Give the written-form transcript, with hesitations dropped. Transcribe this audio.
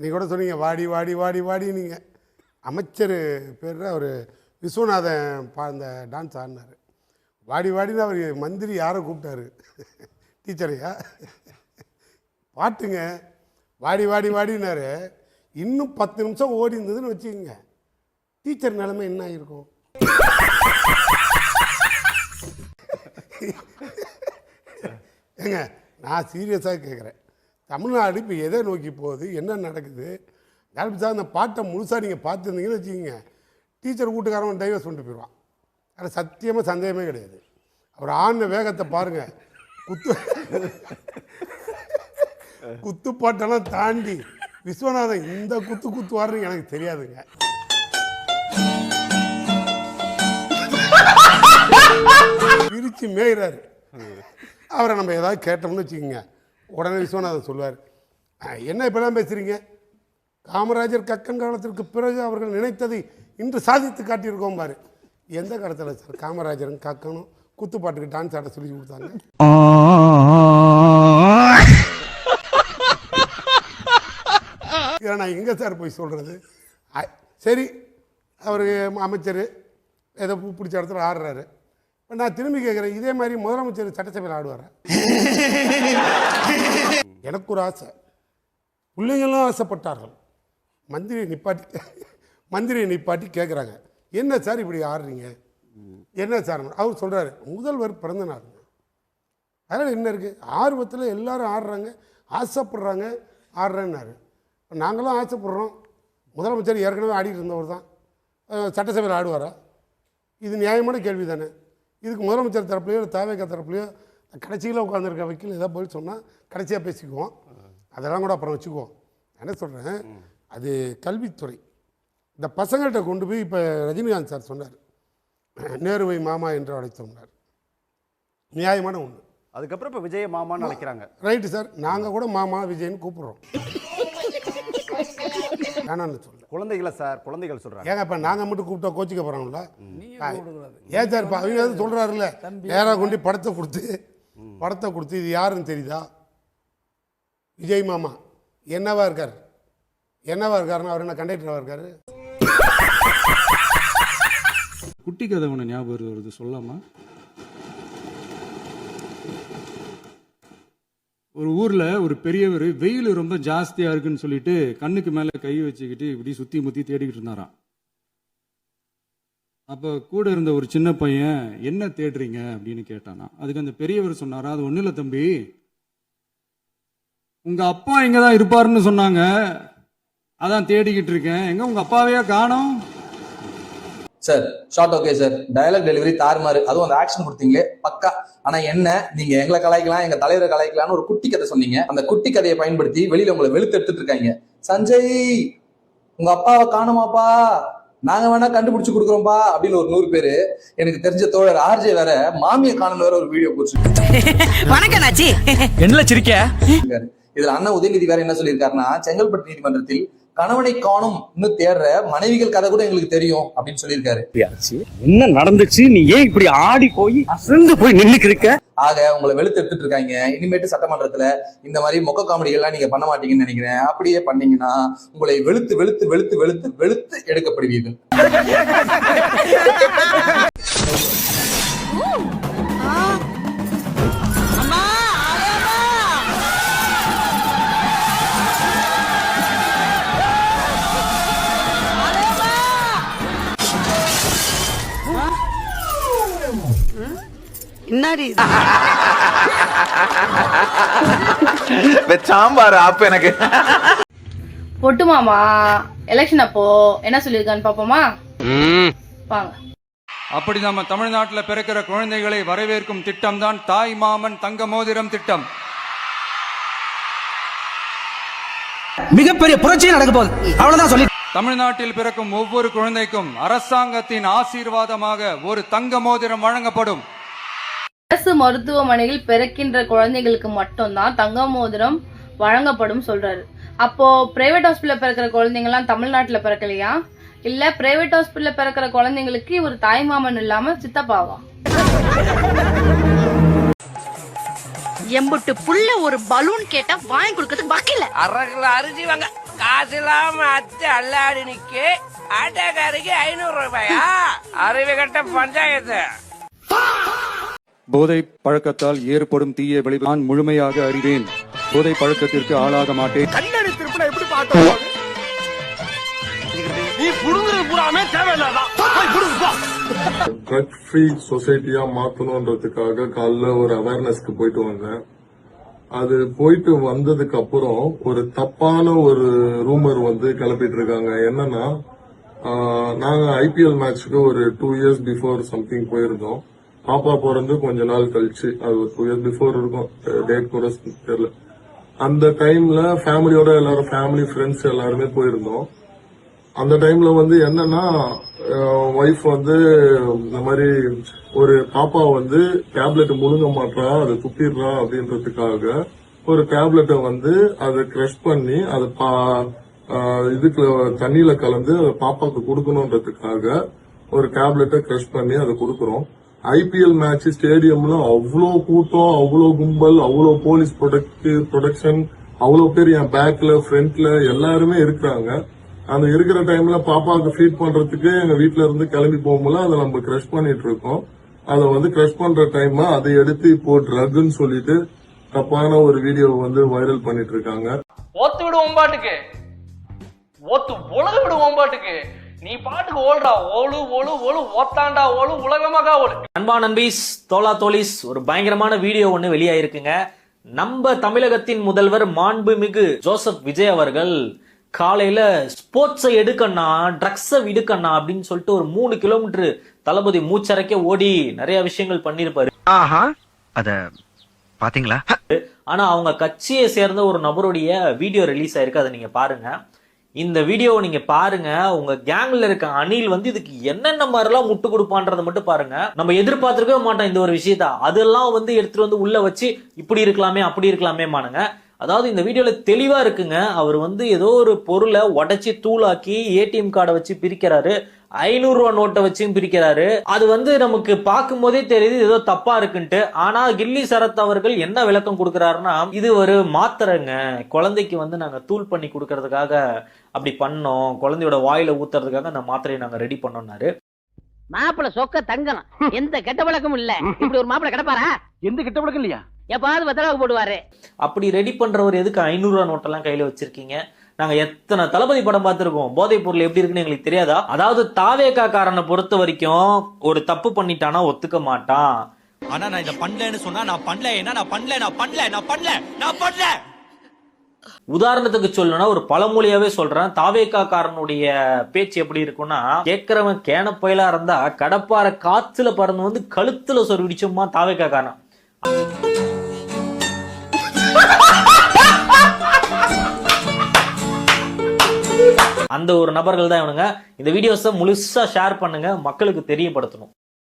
நீங்கள் கூட சொன்னீங்க வாடி வாடி வாடி வாடி. நீங்கள் அமைச்சர் பேர் அவர் விஸ்வநாதன் அந்த டான்ஸ் ஆடினார். வாடி வாடின்னு அவர் மந்திரி யாரை கூப்பிட்டாரு? டீச்சரையா? பாட்டுங்க வாடி வாடி வாடினாரு. இன்னும் 10 நிமிஷம் ஓடி இருந்ததுன்னு வச்சுக்கோங்க, டீச்சர் நிலைமை என்ன ஆகிருக்கும்? ஏங்க நான் சீரியஸாக கேட்குறேன், தமிழ்நாடு இப்போ எதை நோக்கி போகுது, என்ன நடக்குது? சார் அந்த பாட்டை முழுசாக நீங்கள் பார்த்துருந்தீங்கன்னு வச்சுக்கோங்க, டீச்சர் வீட்டுக்காரன் டைவர்ஸ் பண்ணிட்டு போயிடுவான். அதில் சத்தியமாக சந்தேகமே கிடையாது. அவர் ஆன வேகத்தை பாருங்கள். குத்துப்பாட்டெல்லாம் தாண்டி விஸ்வநாதன் இந்த குத்துவாருன்னு எனக்கு தெரியாதுங்க. பிரிச்சு மேய்றாரு. அவரை நம்ம ஏதாவது கேட்டோம்னு வச்சுக்கோங்க, உடனே விஸ்வநாதன் சொல்லுவார், என்ன இப்பெல்லாம் பேசுறீங்க? காமராஜர் கக்கன் காலத்திற்கு பிறகு அவர்கள் நினைத்ததை இன்று சாதித்து காட்டியிருக்கோம் பாரு. எந்த காலத்தில் சார் காமராஜரும் கக்கனும் குத்துப்பாட்டுக்கு டான்ஸ் ஆட சொல்லி கொடுத்தாங்க? இதை நான் எங்கே சார் போய் சொல்கிறது? சரி, அவருக்கு அமைச்சர் ஏதோ பிடிச்ச இடத்துல ஆடுறாரு. இப்போ நான் திரும்பி கேட்குறேன், இதே மாதிரி முதலமைச்சர் சட்டசபையில் ஆடுவார்? எனக்கு ஒரு ஆசை, பிள்ளைங்களும் ஆசைப்பட்டார்கள். மந்திரியை நிப்பாட்டி கேட்குறாங்க, என்ன சார் இப்படி ஆடுறீங்க, என்ன சார்? அவர் சொல்கிறாரு, முதல்வர் பிறந்த நாள், அதனால் என்ன இருக்குது, ஆர்வத்தில் எல்லோரும் ஆடுறாங்க, ஆசைப்படுறாங்க, ஆடுறேன்னாரு. நாங்களும் ஆசைப்படுறோம். முதலமைச்சர் ஏற்கனவே ஆடிட்டு இருந்தவர் தான், சட்டசபையில் ஆடுவாரா? இது நியாயமான கேள்வி தானே. இதுக்கு முதலமைச்சர் தரப்புலையோ தாவேகா தரப்புலையோ கடைசியில் உட்காந்துருக்க வக்கீல் ஏதாவது பதில் சொன்னால் கடைசியாக பேசிக்குவோம், அதெல்லாம் கூட அப்புறம் வச்சுக்குவோம். என்ன சொல்கிறேன், அது கல்வித்துறை. இந்த பசங்கள்கிட்ட கொண்டு போய் இப்போ ரஜினிகாந்த் சார் சொன்னார், நேருவை மாமா என்று அழைத்தோம்னார். நியாயமான ஒன்று. அதுக்கப்புறம் இப்போ விஜய மாமான்னு அழைக்கிறாங்க. ரைட்டு சார், நாங்கள் கூட மாமா விஜய்னு கூப்பிட்றோம். வேணான்னு சொல்ல குழந்தைகளை சார், குழந்தைகள் சொல்கிறாங்க. ஏங்க இப்போ நாங்கள் மட்டும் கூப்பிட்டா கோச்சிக்க போகிறாங்களா? ஏன் சார் இப்போ அவங்க எதாவது சொல்கிறாருல்ல, நேராக கொண்டு படத்தை கொடுத்து இது யாருன்னு தெரியுதா? விஜய் மாமா என்னவா இருக்காருன்னா அவர் என்ன கண்டக்டராக இருக்காரு? குட்டி கதை ஒன்று ஞாபகம் வருது, சொல்லாமா? ஒரு ஊர்ல ஒரு பெரியவர் வெயில் ரொம்ப ஜாஸ்தியா இருக்குன்னு சொல்லிட்டு கண்ணுக்கு மேல கை வச்சுக்கிட்டு இப்படி சுத்தி முத்தி தேடிக்கிட்டு இருந்தாராம். அப்ப கூட இருந்த ஒரு சின்ன பையன், என்ன தேடுறீங்க அப்படின்னு கேட்டானா. அதுக்கு அந்த பெரியவர் சொன்னாரா, அது ஒண்ணு இல்ல தம்பி, உங்க அப்பா இங்கதான் இருப்பாருன்னு சொன்னாங்க, அதான் தேடிக்கிட்டு இருக்கேன், எங்க உங்க அப்பாவையா காணோம்? Sir shot okay sir, dialogue delivery தாறுமாறு, அதுவும் அந்த ஆக்ஷன் கொடுத்தீங்களே பக்கா. ஆனா என்ன, நீங்க எங்களை கலாய்க்கலாம், எங்க தலைவரை கலாய்க்கலாம்னு ஒரு குட்டி கதை சொன்னீங்க. அந்த குட்டி கதையை பயன்படுத்தி வெளியில உங்களை வெளுத்து எடுத்துட்டு இருக்காங்க. சஞ்சய் உங்க அப்பாவை காணுமாப்பா, நாங்க வேணா கண்டுபிடிச்சு கொடுக்குறோம்பா அப்படின்னு ஒரு 100 பேரு. எனக்கு தெரிஞ்ச தோழர் ஆர்ஜே வேற மாமியை காணல வேற ஒரு வீடியோ போட்டு என்ன சிரிக்க. இதுல அண்ணா உதயநிதி வேற என்ன சொல்லியிருக்காருன்னா, செங்கல்பட்டு நீதிமன்றத்தில் கணவனை காணும் இன்னும் தேடுற மனைவிகள் கதை கூட எங்களுக்கு தெரியும் அப்படின்னு சொல்லியிருக்காரு. என்ன நடந்துச்சு, நீ ஏன் இப்படி ஆடி போய் அசந்து போய் நின்னுக்கு இருக்க? ஆக உங்களை வெளுத்து எடுத்துட்டு இருக்காங்க. இனிமேட்டு சட்டமன்றத்துல இந்த மாதிரி மொக்க காமெடிகள்லாம் நீங்க பண்ண மாட்டீங்கன்னு நினைக்கிறேன். அப்படியே பண்ணீங்கன்னா உங்களை வெளுத்து வெளுத்து வெளுத்து வெளுத்து வெளுத்து எடுக்கப்படுவீர்கள். சாம்பார் அப்ப எனக்கு பொட்டு மாமா எலெக்ஷன் அப்போ என்ன சொல்லிருக்கான்னு பாப்போமா? வாங்க. அப்படி நம்ம தமிழ்நாட்டில் பிறக்கிற குழந்தைகளை வரவேற்கும் திட்டம் தான் தாய் மாமன் தங்க மோதிரம் திட்டம். மிகப்பெரிய புரட்சி நடக்க போகுது, அவ்வளவுதான் சொல்லி. தமிழ்நாட்டில் பிறக்கும் ஒவ்வொரு குழந்தைக்கும் அரசாங்கத்தின் ஆசீர்வாதமாக ஒரு தங்க மோதிரம் வழங்கப்படும். அரசு மருத்துவமனையில் பிறக்கின்ற குழந்தைகளுக்கு மட்டும்தான் தங்க மோதிரம் வழங்கப்படும் சொல்றாரு. அப்போ பிரைவேட் ஹாஸ்பிட்டல்ல பிறக்கிற குழந்தைங்க எல்லாம் தமிழ்நாட்டுல பிறக்கலையா? இல்ல பிரைவேட் ஹாஸ்பிட்டல்ல பிறக்கிற குழந்தைங்களுக்கு ஒரு தாய்மாமன் இல்லாம சித்தப்பாவா? எம்புட்டு புள்ள ஒரு பலூன் கேட்டா வாங்கி கொடுக்கறதுக்கு வக்கில்ல. அரைக்குள்ள அரிசி வாங்க காசு இல்லாம அத்து அல்லாடி நிக்க ஆட்டோக்காருக்கு 500 ரூபாயா? அறிவு கட்ட பஞ்சாயத்து. போதை பழக்கத்தால் ஏற்படும் தீய விளைவு நான் முழுமையாக அறிவேன். போதை பழக்கத்திற்கு ஆளாக மாட்டேன். கண்ணடி திருப்பினா எப்படி பார்த்தோம்? நீ புடுங்குறது பூராமே தேவையில்லாதான். ட்ரக் ஃப்ரீ சொசைட்டியா மாத்தணும்ன்றதுக்காக காலைல ஒரு அவேர்னஸ்க்கு போயிட்டு வந்தேன். அது போயிட்டு வந்ததுக்கு அப்புறம் ஒரு தப்பான ஒரு ரூமர் வந்து கிளப்பிட்டு இருக்காங்க. என்னன்னா, நாங்க IPL மேட்ச்க்கு ஒரு 2 years பிஃபோர் சம்திங் போயிருந்தோம். பாப்பா பிறந்து கொஞ்ச நாள் கழிச்சு, அது ஒரு 2 years பிஃபோர் இருக்கும், டேட் கூட தெரியல. அந்த டைம்ல ஃபேமிலியோட எல்லாரும், ஃபேமிலி ஃப்ரெண்ட்ஸ் எல்லாருமே போயிருந்தோம். அந்த டைம்ல வந்து என்னன்னா, ஒய்ஃப் வந்து இந்த மாதிரி ஒரு பாப்பா வந்து டேப்லெட் முழுங்க மாட்டா, அதை துப்பிடுறா அப்படின்றதுக்காக ஒரு டேப்லெட்டை வந்து அதை கிரஷ் பண்ணி அதை இதுக்கு தண்ணியில கலந்து அதை பாப்பாக்கு கொடுக்கணுன்றதுக்காக ஒரு டேப்லெட்டை கிரஷ் பண்ணி அதை கொடுக்கறோம். IPL மேட்ச் ஸ்டேடியம்ல அவ்வளோ கூட்டம், அவ்வளோ கும்பல், அவ்வளோ போலீஸ் ப்ரொடெக்ஷன், அவ்வளோ பேர் என் பேக்ல ஃப்ரண்ட்ல எல்லாருமே இருக்கிறாங்க. அந்த இருக்கிற டைம்ல பாப்பாவுக்கு ஃபீட் பண்றதுக்கு எங்க வீட்டுல இருந்து கிளம்பி போகும்போது அதை நம்ம கிரஷ் பண்ணிட்டு இருக்கோம். அதை வந்து கிரஷ் பண்ற டைம் அதை எடுத்து இப்போ ட்ரக்னு சொல்லிட்டு தப்பான ஒரு வீடியோ வந்து வைரல் பண்ணிட்டு இருக்காங்க. ஓத்து விடுவோம் பாட்டுக்கு, ஓத்து உலக விடுவோம் பாட்டுக்கு, நீ பாட்டுக்கு ஓடுறா, ஓடு ஓடு ஓடு, ஓத்தாண்டா ஓடு, உலகமாக ஓடு. அன்பா நண்பீஸ், தோலா தோலிஸ், ஒரு பயங்கரமான வீடியோ ஒண்ணு வெளியாயிருக்குங்க. நம்ம தமிழகத்தின் முதல்வர் மாண்புமிகு ஜோசப் விஜய் அவர்கள் காலையில ஸ்போர்ட்ஸை எடுக்கண்ணா, ட்ரக்ஸை விடுக்கண்ணா அப்படின்னு சொல்லிட்டு ஒரு 3 கிலோமீட்டர் தளபதி மூச்சரைக்க ஓடி நிறைய விஷயங்கள் பண்ணிருப்பாரு. அத பாத்தீங்களா? ஆனா அவங்க கட்சியை சேர்ந்த ஒரு நபருடைய வீடியோ ரிலீஸ் ஆயிருக்கு, அதை நீங்க பாருங்க. இந்த வீடியோவை நீங்க பாருங்க. உங்க கேங்ல இருக்க அணில் வந்து இதுக்கு என்னென்ன மாதிரிலாம் முட்டு கொடுப்பான்றதை மட்டும் பாருங்க. நம்ம எதிர்பார்த்திருக்கவே மாட்டோம் இந்த ஒரு விஷயத்த. அதெல்லாம் வந்து எடுத்துட்டு வந்து உள்ள வச்சு இப்படி இருக்கலாமே அப்படி இருக்கலாமே மானுங்க. அதாவது இந்த வீடியோல தெளிவா இருக்குங்க. அவர் வந்து ஏதோ ஒரு பொருளை உடைச்சி தூளாக்கி ATM கார்டை வச்சு பிரிக்கிறாரு, 500 ரூபா நோட்டை வச்சும் பிரிக்கிறாரு. அது வந்து நமக்கு பார்க்கும் போதே தெரியுது ஏதோ தப்பா இருக்குன்ட்டு. ஆனா கில்லி சரத் அவர்கள் என்ன விளக்கம் கொடுக்கிறாருன்னா, இது ஒரு மாத்திரைங்க, குழந்தைக்கு வந்து நாங்க தூள் பண்ணி கொடுக்கறதுக்காக அப்படி பண்ணோம், குழந்தையோட வாயில ஊத்துறதுக்காக அந்த மாத்திரையை நாங்க ரெடி பண்ணோம்னாரு. மாப்பிள சொக்க தங்கலாம், எந்த கெட்ட பழக்கமும் இல்ல. இப்படி ஒரு மாப்பிள கிடப்பாரா? எந்த கிட்ட பழக்கம் இல்லையா? எப்பாவது வெத்தலாவுக்கு போடுவாரு. அப்படி ரெடி பண்றவர் எதுக்கு 500 ரூபா நோட்டெல்லாம் கையில வச்சிருக்கீங்க? நாங்க எத்தனை தளபதி படம் பார்த்திருக்கோம். போதைப் பொருள் எப்படி இருக்குன்னு எங்களுக்கு தெரியாதா? அதாவது தாவேகா காரனை பொறுத்த வரைக்கும் ஒரு தப்பு பண்ணிட்டானா ஒத்துக்க மாட்டான். ஆனா நான் இத பண்ணலன்னு சொன்னா நான் பண்ணல, என்ன நான் பண்ணல. உதாரணத்துக்கு சொல்லணும்னா ஒரு பழமொழியாவே சொல்றேன். தாவேகா காரனுடைய பேச்சு எப்படி இருக்கும்னா, கேட்கிறவன் கேன புயலா இருந்தா கடப்பார காத்துல பறந்து வந்து கழுத்துல சொருவிடிச்சோமா தாவேகா காரன். அந்த ஒரு நபர்கள் தான் இவனுங்க. இந்த வீடியோஸை முழுசா ஷேர் பண்ணுங்க, மக்களுக்கு தெரியப்படுத்தணும்.